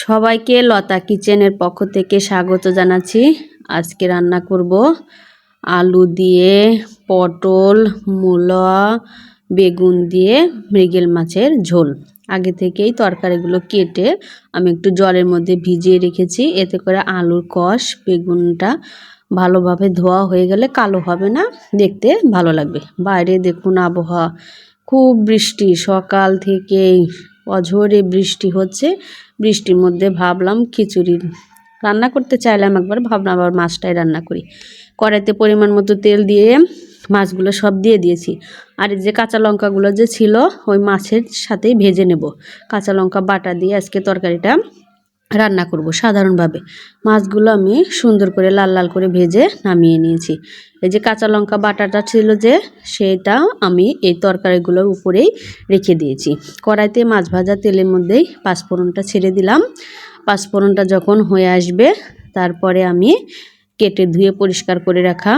সবাইকে লতা কিচেনের পক্ষ থেকে স্বাগত জানাচ্ছি। আজকে রান্না করব আলু দিয়ে পটল, মূলা, বেগুন দিয়ে মৃগেল মাছের ঝোল। আগে থেকেই তরকারিগুলো কেটে আমি একটু জলের মধ্যে ভিজিয়ে রেখেছি, এতে করে আলুর কষ বেগুনটা ভালোভাবে ধোয়া হয়ে গেলে কালো হবে না, দেখতে ভালো লাগবে। বাইরে দেখুন আবহাওয়া খুব বৃষ্টি, সকাল থেকেই অঝোরে বৃষ্টি হচ্ছে। বৃষ্টির মধ্যে ভাবলাম খিচুড়ি রান্না করতে চাইলাম, একবার ভাবলাম আবার মাছটাই রান্না করি। কড়াইতে পরিমাণ মতো তেল দিয়ে মাছগুলো সব দিয়ে দিয়েছি। আর এই যে কাঁচা লঙ্কাগুলো যে ছিল ওই মাছের সাথেই ভেজে নেব। কাঁচা লঙ্কা বাটা দিয়ে আজকে তরকারিটা রান্না করব সাধারণভাবে। মাছগুলো আমি সুন্দর করে লাল লাল করে ভেজে নামিয়ে নিয়েছি। এই যে কাঁচা লঙ্কা বাটাটা ছিল যে সেটা আমি এই তরকারিগুলোর উপরেই রেখে দিয়েছি। কড়াইতে মাছ ভাজা তেলের মধ্যেই পাঁচফোড়নটা ছেড়ে দিলাম। পাঁচফোড়নটা যখন হয়ে আসবে তারপরে আমি কেটে ধুয়ে পরিষ্কার করে রাখা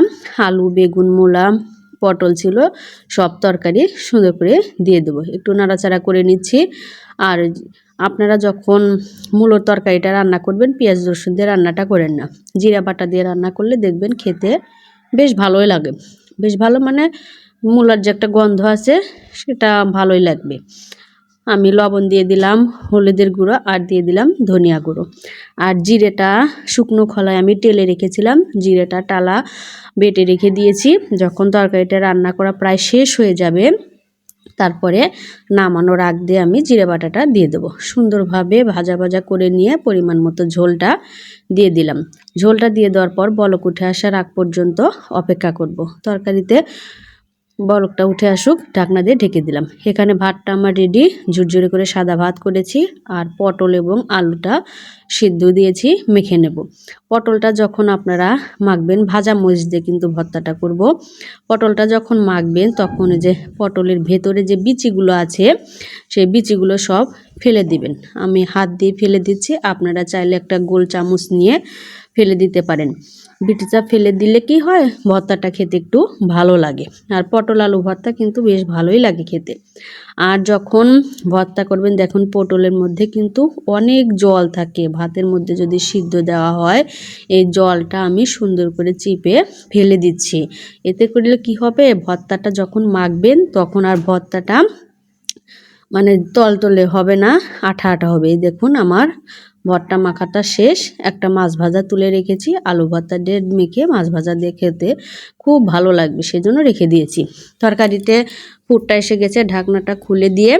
আলু, বেগুন, মূলা, পটল ছিল সব তরকারি সুন্দর করে দিয়ে দেবো। একটু নাড়াচাড়া করে নিচ্ছি। আর আপনারা যখন মূলোর তরকারিটা রান্না করবেন পেঁয়াজ রসুন দিয়ে রান্নাটা করেন না, জিরা বাটা দিয়ে রান্না করলে দেখবেন খেতে বেশ ভালোই লাগে। বেশ ভালো মানে মূলার যে একটা গন্ধ আছে সেটা ভালোই লাগবে। আমি লবণ দিয়ে দিলাম, হলুদের গুঁড়ো আর দিয়ে দিলাম ধনিয়া গুঁড়ো। আর জিরেটা শুকনো খোলায় আমি টেলে রেখেছিলাম, জিরেটা টালা বেটে রেখে দিয়েছি। যখন তরকারিটা রান্না করা প্রায় শেষ হয়ে যাবে তারপরে নামানোর আগ দিয়ে আমি জিরে বাটাটা দিয়ে দেবো। সুন্দরভাবে ভাজা ভাজা করে নিয়ে পরিমাণ মতো ঝোলটা দিয়ে দিলাম। ঝোলটা দিয়ে দেওয়ার পর বলক উঠে আসার আগ পর্যন্ত অপেক্ষা করব। তরকারিতে বলকটা উঠে আসুক, ঢাকনা দিয়ে ঢেকে দিলাম। এখানে ভাতটা আমার রেডি, ঝুরঝুরে করে সাদা ভাত করেছি। আর পটল এবং আলুটা সিদ্ধ দিয়েছি, মেখে নেব। পটলটা যখন আপনারা মাখবেন, ভাজা মরিচ দিয়ে কিন্তু ভর্তাটা করব। পটলটা যখন মাখবেন তখন যে পটলের ভেতরে যে বিচিগুলো আছে সেই বিচিগুলো সব ফেলে দিবেন। আমি হাত দিয়ে ফেলে দিচ্ছি, আপনারা চাইলে একটা গোল চামচ নিয়ে ফেলে দিতে পারেন। বিচিটা ফেলে দিলে কি হয়, ভর্তাটা খেতে একটু ভালো লাগে। আর পটল আলু ভর্তা কিন্তু বেশ ভালোই লাগে খেতে। আর যখন ভর্তা করবেন দেখুন পটলের মধ্যে কিন্তু অনেক জল থাকে, ভাতের মধ্যে যদি সিদ্ধ দেওয়া হয় এই জলটা আমি সুন্দর করে চিপে ফেলে দিচ্ছি। এতে করলে কি হবে, ভর্তাটা যখন মাখবেন তখন আর ভর্তাটা মানে তলতলে হবে না, আঠা আঠা হবে। এই দেখুন আমার ভর্তা মাখাটা শেষ। একটা মাছ ভাজা তুলে রেখেছি, আলু ভর্তা দিয়ে মেখে মাছ ভাজা দিয়ে খেতে খুব ভালো লাগবে, সেজন্য রেখে দিয়েছি। তরকারিতে ফুটটা এসে গেছে, ঢাকনাটা খুলে দিয়ে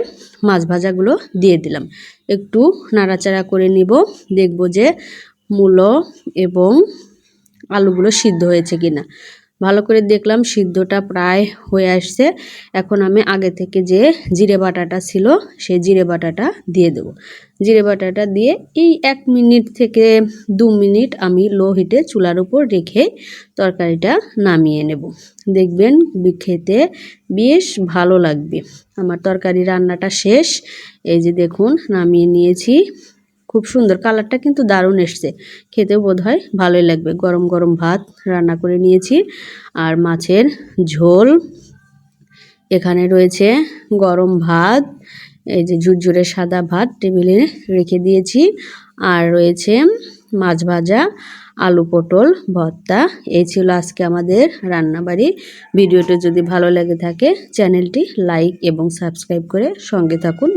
মাছ ভাজাগুলো দিয়ে দিলাম। একটু নাড়াচাড়া করে নিব, দেখব যে মূলো এবং আলুগুলো সিদ্ধ হয়েছে কিনা। ভালো করে দেখলাম সিদ্ধটা প্রায় হয়ে আসছে। এখন আমি আগে থেকে যে জিরে বাটাটা ছিল সেই জিরে বাটাটা দিয়ে দেবো। জিরে বাটাটা দিয়ে এই 1 মিনিট থেকে 2 মিনিট আমি লো হিটে চুলার উপর রেখে তরকারিটা নামিয়ে নেব। দেখবেন খেতে বেশ ভালো লাগবে। আমার তরকারি রান্নাটা শেষ। এই যে দেখুন নামিয়ে নিয়েছি। খুব সুন্দর কালারটা কিন্তু দারুণ এসছে, খেতেও বোধহয় ভালোই লাগবে। গরম গরম ভাত রান্না করে নিয়েছি আর মাছের ঝোল। এখানে রয়েছে গরম ভাত, এই যে ঝুরঝুরে সাদা ভাত টেবিলে রেখে দিয়েছি। আর রয়েছে মাছ ভাজা, আলু পটল ভর্তা। এই ছিল আজকে আমাদের রান্নাবাড়ি। ভিডিওটি যদি ভালো লেগে থাকে চ্যানেলটি লাইক এবং সাবস্ক্রাইব করে সঙ্গে থাকুন।